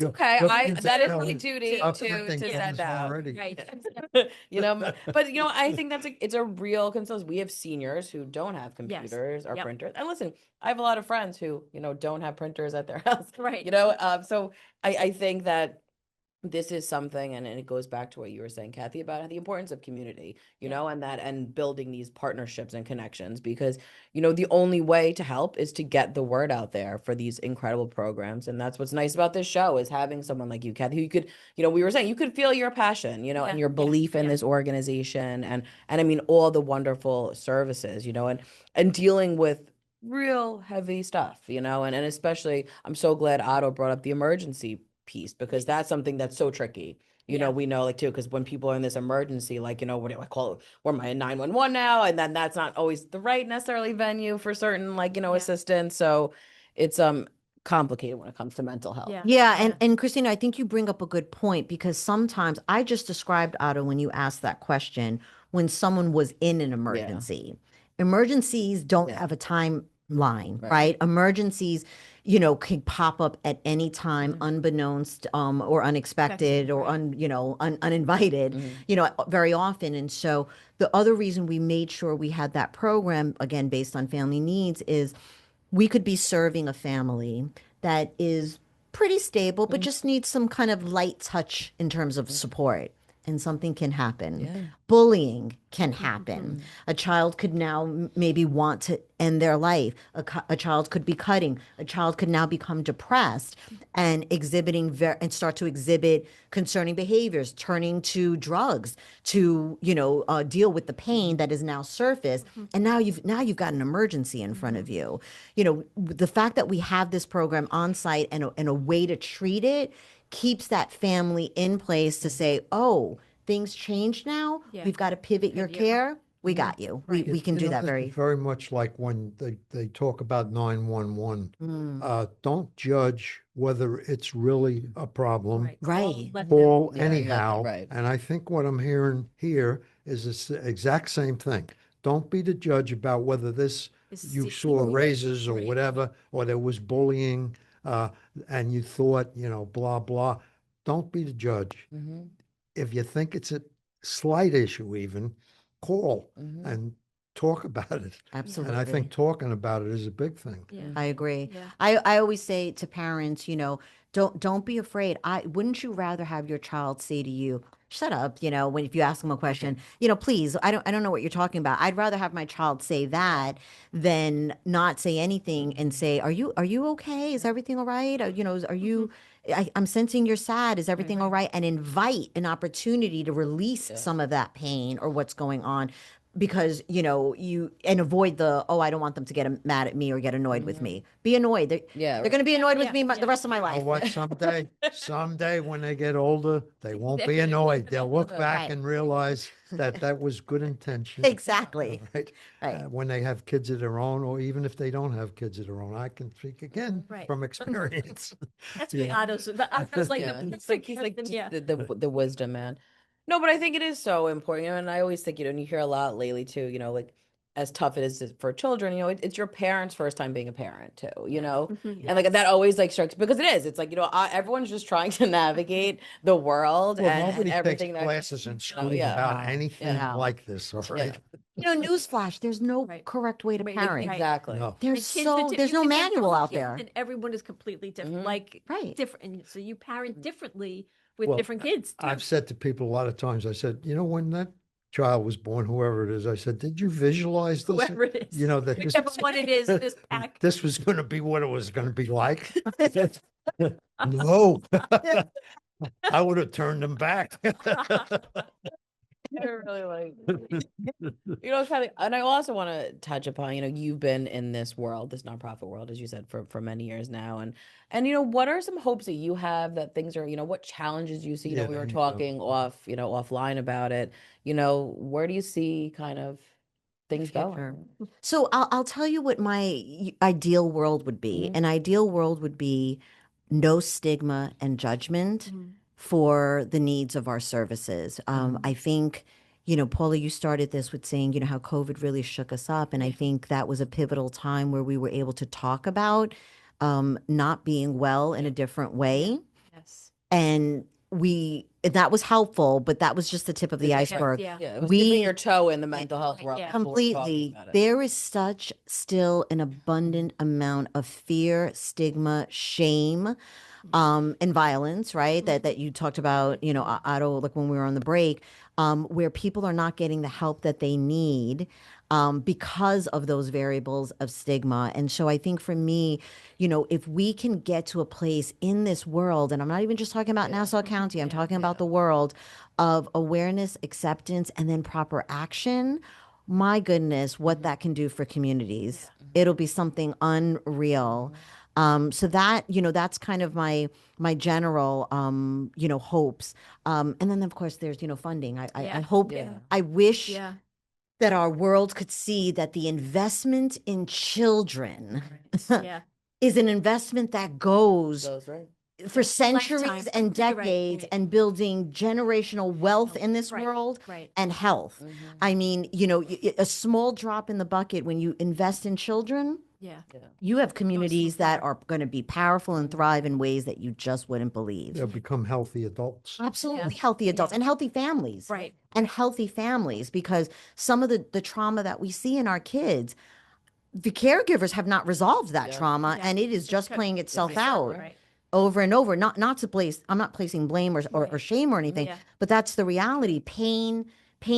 You're- okay. you're That is my printing duty up to printing send things out. already. Right. But I think it's a real concern. We have seniors who don't have computers or Yep. printers. And listen, I have a lot of friends who, don't have printers at their house. Right. So I think that this is something, and it goes back to what you were saying, Kathy, about the importance of community, and building these partnerships and connections, because, the only way to help is to get the word out there for these incredible programs. And that's what's nice about this show, is having someone like you, Kathy, who you could, we were saying, you could feel your passion, and your belief in this organization, and I mean, all the wonderful services, and dealing with real heavy stuff, and especially, I'm so glad Otto brought up the emergency piece, because that's something that's so tricky. We know, like, too, because when people are in this emergency, like, what do I call it? Where am I in 911 now? And then that's not always the right necessarily venue for certain, like, assistance. So it's complicated when it comes to mental health. Yeah, and Christina, I think you bring up a good point, because sometimes I just described, Otto, when you asked that question, when someone was in an emergency. Emergencies don't have a timeline, right? Emergencies, can pop up at any time, unbeknownst, or unexpected, or uninvited, very often. And so the other reason we made sure we had that program, again, based on family needs, is we could be serving a family that is pretty stable, but just needs some kind of light touch in terms of support. And something can happen. Bullying can happen. A child could now maybe want to end their life. A child could be cutting. A child could now become depressed and and start to exhibit concerning behaviors, turning to drugs to deal with the pain that is now surfaced. And now you've got an emergency in front of you. The fact that we have this program on site and a way to treat it keeps that family in place to say, oh, things changed now. We've got to pivot your care. We got you. We can do that It's very much like when they talk about 911. Don't judge whether it's really a problem. Right. Call anyhow. Right. And I think what I'm hearing here is the exact same thing. Don't be the judge about whether you saw raises or whatever, or there was bullying, and you thought, blah, blah. Don't be the judge. If you think it's a slight issue, even call and talk about it. Absolutely. And I think talking about it is a big thing. I agree. I always say to parents, don't be afraid. Wouldn't you rather have your child say to you, shut up, if you ask them a question, please, I don't know what you're talking about. I'd rather have my child say that than not say anything and say, are you okay? Is everything all right? Are you, I'm sensing you're sad. Is everything all right? And invite an opportunity to release some of that pain or what's going on. because, and avoid oh, I don't want them to get mad at me or get annoyed with me. Be annoyed. They're going to be annoyed with me the rest of my You know life. what? Someday when they get older, they won't be annoyed. They'll look back Right. and realize that was good intention. Exactly. Right. Right. When they have kids of their own, or even if they don't have kids of their own, I can speak again from experience. That's what Otto's like. He's like just the wisdom man. No, but I think it is so important, and I always think, and you hear a lot lately too, like as tough it is for children, it's your parents' first time being a parent too, and like that always like strikes, because it is. It's like, everyone's just trying to navigate the world Well, and nobody everything takes classes in school yeah. about anything Yeah. like this, all right? Newsflash, there's no correct way to parent. Exactly. No. There's And no you can have manual out kids, there. and everyone is completely different, Right. different. And so you parent differently with Well, different kids. Too. I've said to people a lot of times, I said, when that child was born, whoever it is, I said, did you visualize this? Whoever it is. That Whichever one it is, this pack. this was going to be what it was going to be like. No, I would have turned them back. You're really like, Kelly, and I also want to touch upon, you've been in this world, this nonprofit world, as you said, for many years now. And what are some hopes that you have that things are, what challenges you see? Yeah, We were there you go. talking offline about it. Where do you see kind of things going? So I'll tell you what my ideal world would be. An ideal world would be no stigma and judgment for the needs of our services. I think, Paula, you started this with saying, how COVID really shook us up. And I think that was a pivotal time where we were able to talk about not being well in a different way. Yes. And that was helpful, but that was just the tip of the iceberg. Yeah. Yeah, it was dipping your toe in the mental health world. Yeah. People were talking Completely. about it. There is such still an abundant amount of fear, stigma, shame, and violence, right? That you talked about, Otto, like when we were on the break, where people are not getting the help that they need because of those variables of stigma. And so I think for me, if we can get to a place in this world, and I'm not even just talking about Nassau County, I'm talking about the world of awareness, acceptance, and then proper action. My goodness, what that can do for communities. It'll be something unreal. So that, that's kind of my general, hopes. And then of course there's, funding. I hope, I wish that our world could see that the investment in children is an investment that goes right. for centuries Lifetime. and decades and building generational wealth in this Right, world right. and health. I mean, a small drop in the bucket when you invest in children, Yeah. you have communities that are going to be powerful and thrive in ways that you just wouldn't believe. They'll become healthy adults. Absolutely healthy adults and healthy families. Right. And healthy families, because some of the trauma that we see in our kids, the caregivers have not resolved that trauma, and it is just playing itself out over and over. Not to place, I'm not placing blame or shame or anything, but that's the reality. Pain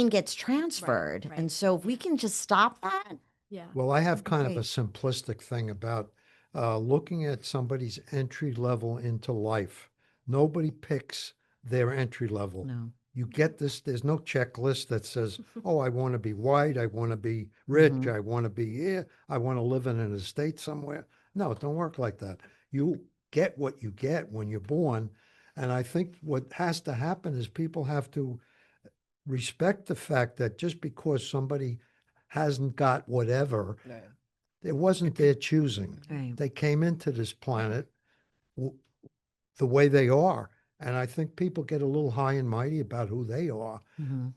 gets transferred. right. And so if we can just stop that. Yeah. Well, I have kind of a simplistic thing about looking at somebody's entry level into life. Nobody picks their entry level. No. You get this, there's no checklist that says, oh, I want to be white, I want to be rich, I want to be here, I want to live in an estate somewhere. No, it don't work like that. You get what you get when you're born. And I think what has to happen is people have to respect the fact that just because somebody hasn't got whatever, it wasn't their choosing. Right. They came into this planet the way they are. And I think people get a little high and mighty about who they are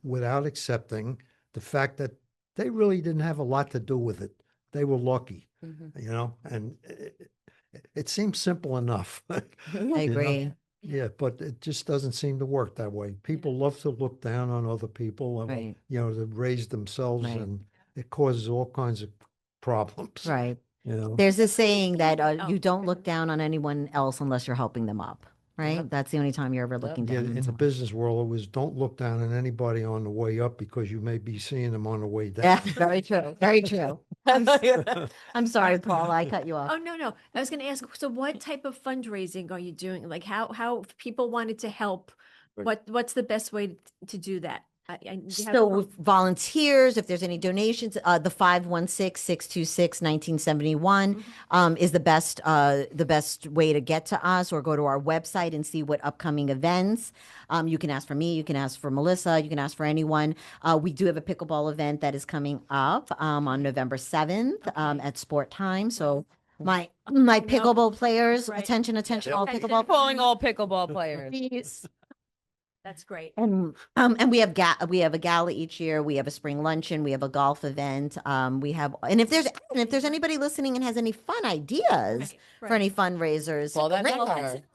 without accepting the fact that they really didn't have a lot to do with it. They were lucky, and it seems simple enough. I agree. Yeah, but it just doesn't seem to work that way. People love to look down on other people, Right. To raise themselves, Right. and it causes all kinds of problems. Right. There's this saying that you don't look down on anyone else unless you're helping them up. Right? Yep. That's the only time you're ever looking Yeah, down on in the someone. business world, it was don't look down on anybody on the way up because you may be seeing them on the way down. Yeah, very true. Very true. I'm sorry, Paula, I cut you off. Oh, no. I was going to ask, so what type of fundraising are you doing? Like how if people wanted to help, Right. what's the best way to do that? So with volunteers, if there's any donations, the 516-626-1971 is the best way to get to us, or go to our website and see what upcoming events. You can ask for me, you can ask for Melissa, you can ask for anyone. We do have a pickleball event that is coming up on November 7th at Sport Time. So my pickleball players, attention, all pickleball. Calling all pickleball players. Please. That's great. And we have a gala each year. We have a spring luncheon. We have a golf event. We have, and if there's anybody listening and has any fun ideas for any fundraisers, well, that's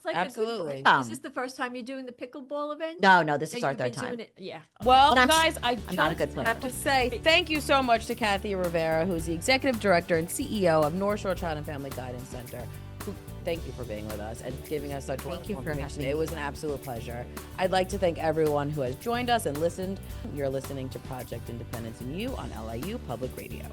like absolutely. Is this the first time you're doing the pickleball event? No, this is our You've third been time. doing it- Yeah. Well, But guys, I I'm not a good player. have to say thank you so much to Kathleen Rivera, who's the Executive Director and CEO of North Shore Child and Family Guidance Center. Thank you for being with us and giving us such wonderful information. It was an absolute pleasure. I'd like to thank everyone who has joined us and listened. You're listening to Project Independence and You on LIU Public Radio.